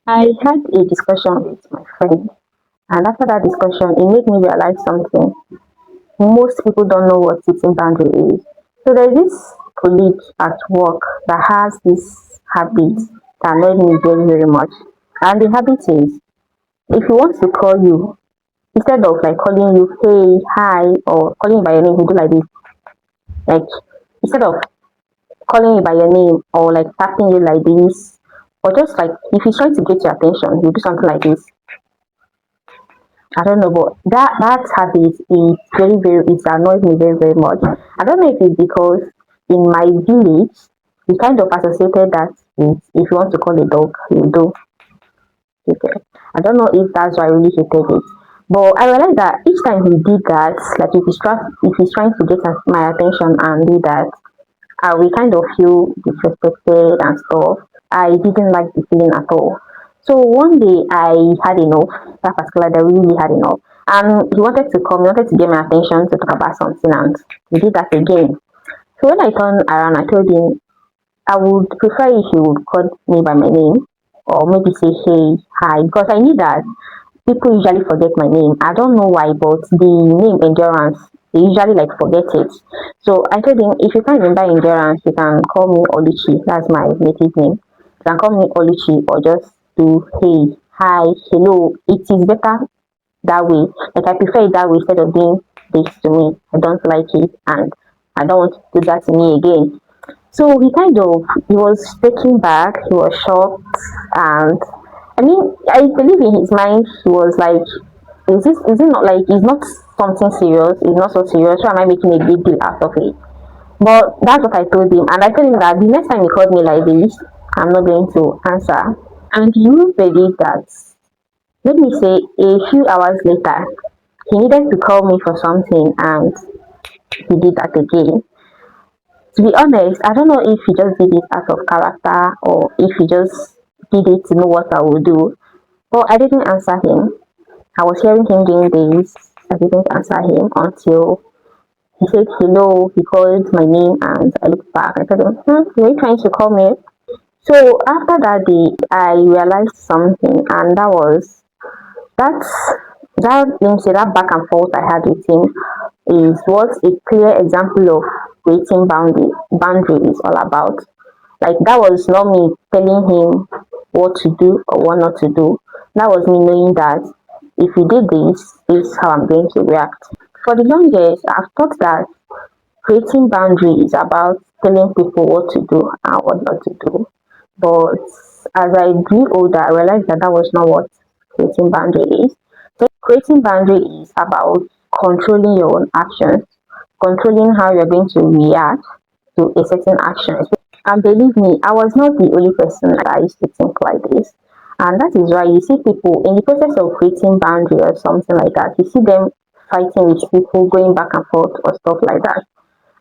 I had a discussion with my friend, and after that discussion, it made me realize something. Most people don't know what setting boundary is. So there's this colleague at work that has this habit that annoys me very, very much. And the habit is if he wants to call you, instead of like calling you, hey, hi, or calling you by your name, he do like this. Like instead of calling you by your name or like tapping you like this, or just like if he's trying to get your attention, he'll do something like this. I don't know, but that habit is very very it annoys me very very much. I don't know if it's because in my village we kind of associated that with if you want to call a dog, you do. Okay. I don't know if that's why I really hated it. But I realized that each time he did that, like if he's trying to get my attention and do that, I will kind of feel disrespected and stuff. I didn't like the feeling at all. So one day I had enough, that particular day I really had enough. And he wanted to come, he wanted to get my attention to talk about something and he did that again. So when I turned around, I told him I would prefer if he would call me by my name or maybe say hey, hi, because I knew that people usually forget my name. I don't know why, but the name Endurance, they usually like forget it. So I told him if you can't remember Endurance, you can call me Oluchi. That's my native name. You can call me Oluchi or just do hey, hi, hello. It is better that way. Like I prefer it that way instead of doing this to me. I don't like it and I don't want to do that to me again. So he was taken back, he was shocked, and I mean, I believe in his mind, he was like, is it not like, it's not something serious, it's not so serious, why am I making a big deal out of it? But that's what I told him, and I told him that the next time he called me like this, I'm not going to answer. And you believe that, let me say, a few hours later, he needed to call me for something, and he did that again. To be honest, I don't know if he just did it out of character or if he just did it to know what I would do. But I didn't answer him. I was hearing him doing this. I didn't answer him until he said hello. He called my name and I looked back. I told him, were you trying to call me? So after that day, I realized something, and that's that let me say that back and forth I had with him is what a clear example of creating boundary is all about. Like that was not me telling him what to do or what not to do. That was me knowing that if he did this is how I'm going to react. For the longest, I've thought that creating boundary is about telling people what to do and what not to do. But as I grew older, I realized that that was not what creating boundary is. So creating boundary is about controlling your own actions, controlling how you're going to react to a certain action. And believe me, I was not the only person that used to think like this. And that is why you see people in the process of creating boundary or something like that, you see them fighting with people, going back and forth or stuff like that.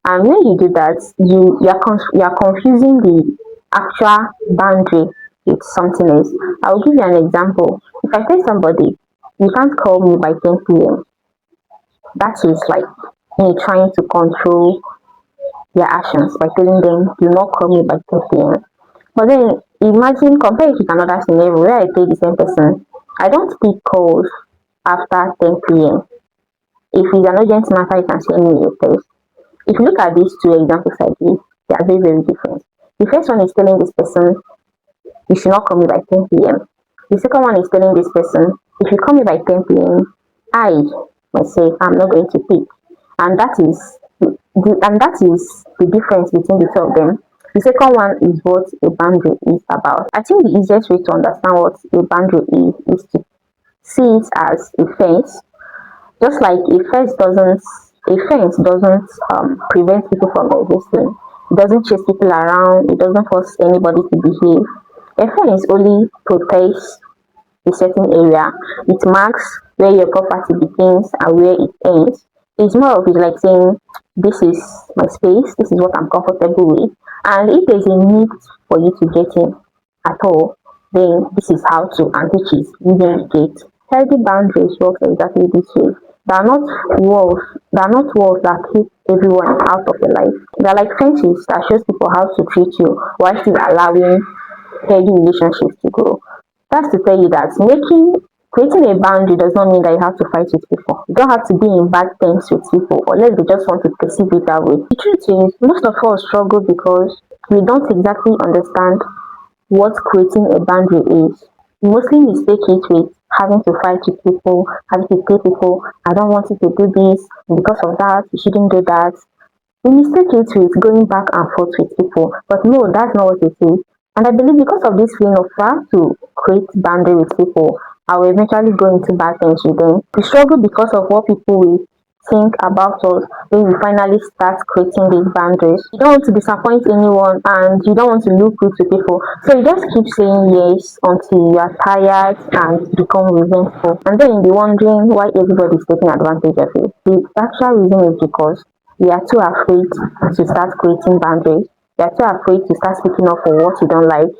And when you do that, you are confusing the actual boundary with something else. I will give you an example. If I tell somebody, you can't call me by 10 p.m., that is like me trying to control their actions by telling them, do not call me by 10 p.m. But then imagine, compare it with another scenario where I tell the same person, I don't pick calls after 10 p.m. If it's an urgent matter, you can send me a text. If you look at these two examples I give, they are very, very different. The first one is telling this person, you should not call me by 10 p.m. The second one is telling this person, if you call me by 10 p.m., I myself am not going to pick. And that is the difference between the two of them. The second one is what a boundary is about. I think the easiest way to understand what a boundary is to see it as a fence. Just like a fence doesn't prevent people from existing. It doesn't chase people around. It doesn't force anybody to behave. A fence only protects a certain area. It marks where your property begins and where it ends. It's more of it like saying, this is my space, this is what I'm comfortable with. And if there's a need for you to get in at all, then this is how to, and which is using the gate. Healthy boundaries work exactly this way. They are not walls, they are not walls that keep everyone out of your life. They're like fences that shows people how to treat you while still allowing healthy relationships to grow. That's to tell you that creating a boundary does not mean that you have to fight with people. You don't have to be in bad terms with people unless they just want to perceive it that way. The truth is, most of us struggle because we don't exactly understand what creating a boundary is. We mostly mistake it with having to fight with people, having to tell people, I don't want you to do this, and because of that, you shouldn't do that. We mistake it with going back and forth with people, but no, that's not what it is. And I believe because of this feeling of trying to create boundary with people, I will eventually go into bad things with them. We struggle because of what people will think about us when we finally start creating these boundaries. You don't want to disappoint anyone and you don't want to look rude to people. So you just keep saying yes until you are tired and become resentful. And then you'll be wondering why everybody is taking advantage of you. The actual reason is because we are too afraid to start creating boundaries. We are too afraid to start speaking up for what you don't like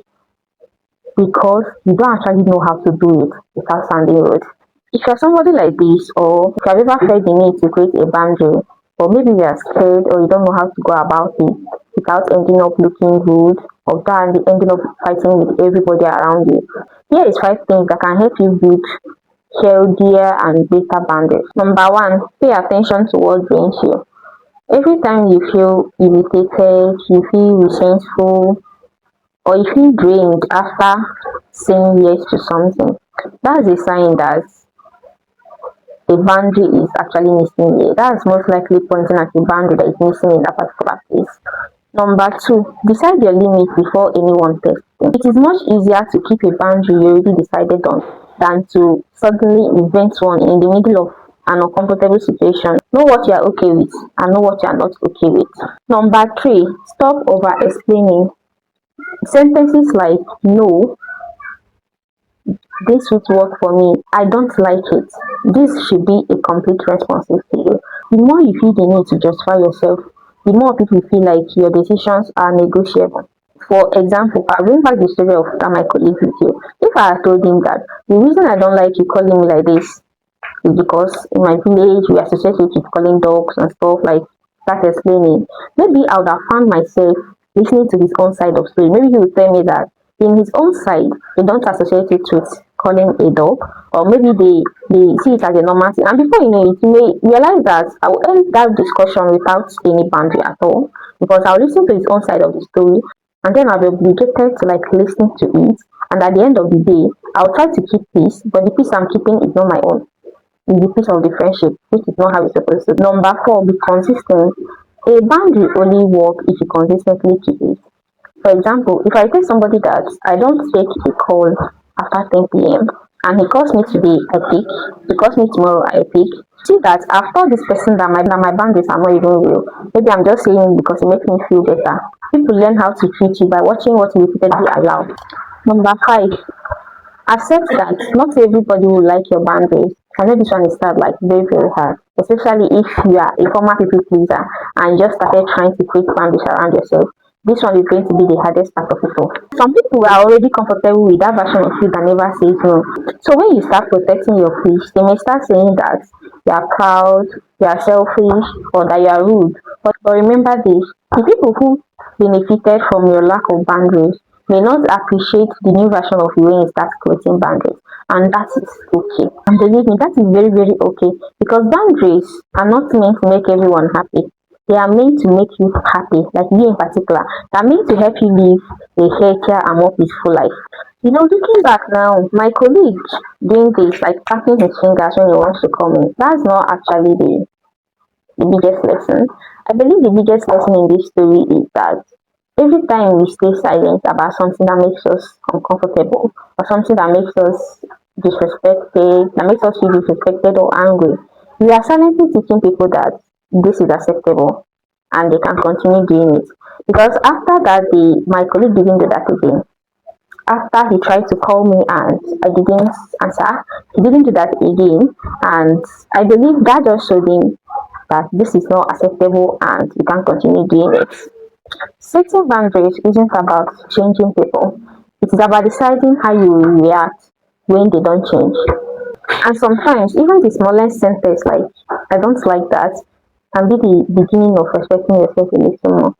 because you don't actually know how to do it without sounding rude. If you're somebody like this, or if you've ever felt the need to create a boundary, or maybe you're scared or you don't know how to go about it without ending up looking rude or without ending up fighting with everybody around you, here is 5 things that can help you build healthier and better boundaries. Number one, pay attention to what drains you. Every time you feel irritated, you feel resentful, or you feel drained after saying yes to something, that's a sign that a boundary is actually missing here. That's most likely pointing at a boundary that is missing in that particular place. Number two, decide your limit before anyone tests them. It is much easier to keep a boundary you already decided on than to suddenly invent one in the middle of an uncomfortable situation. Know what you are okay with and know what you are not okay with. Number three, stop over explaining. Sentences like no, this would work for me, I don't like it, this should be a complete response to you. The more you feel the need to justify yourself, the more people feel like your decisions are negotiable. For example, I bring back the story of that my colleague with you. If I had told him that the reason I don't like you calling me like this is because in my village we associate it with calling dogs and stuff, like start explaining, maybe I would have found myself listening to his own side of story. Maybe he would tell me that in his own side, they don't associate it with calling a dog, or maybe they see it as a normal thing. And before you know it, you may realize that I will end that discussion without any boundary at all, because I'll listen to his own side of the story, and then I'll be obligated to like listen to it. And at the end of the day, I'll try to keep peace, but the peace I'm keeping is not my own. It's the peace of the friendship, which is not how it's supposed to. Number four, be consistent. A boundary only works if you consistently keep it. For example, if I tell somebody that I don't take a call after 10 p.m. and he calls me today, I pick. He calls me tomorrow, I pick. See that I've told this person that my boundaries are not even real. Maybe I'm just saying it because it makes me feel better. People learn how to treat you by watching what you repeatedly allow. Number five, accept that not everybody will like your boundaries. I know this one is start like very, very hard, especially if you are a former people pleaser and just started trying to create boundaries around yourself. This one is going to be the hardest part of it all. Some people are already comfortable with that version of you that never says no. So when you start protecting your peace, they may start saying that you are proud, you are selfish, or that you are rude. But remember this, the people who benefited from your lack of boundaries may not appreciate the new version of you when you start creating boundaries. And that is okay. And believe me, that is very, very okay. Because boundaries are not meant to make everyone happy. They are meant to make you happy, like you in particular. They are meant to help you live a healthier and more peaceful life. You know, looking back now, my colleague doing this, like tapping his fingers when he wants to call me, that's not actually the biggest lesson. I believe the biggest lesson in this story is that every time we stay silent about something that makes us uncomfortable, or something that makes us disrespected, that makes us feel disrespected or angry, we are silently teaching people that this is acceptable and they can continue doing it. Because after that day, my colleague didn't do that again. After he tried to call me and I didn't answer, he didn't do that again. And I believe that just showed him that this is not acceptable and you can't continue doing it. Setting boundaries isn't about changing people. It is about deciding how you will react when they don't change. And sometimes even the smallest sentence like I don't like that can be the beginning of respecting yourself a little more.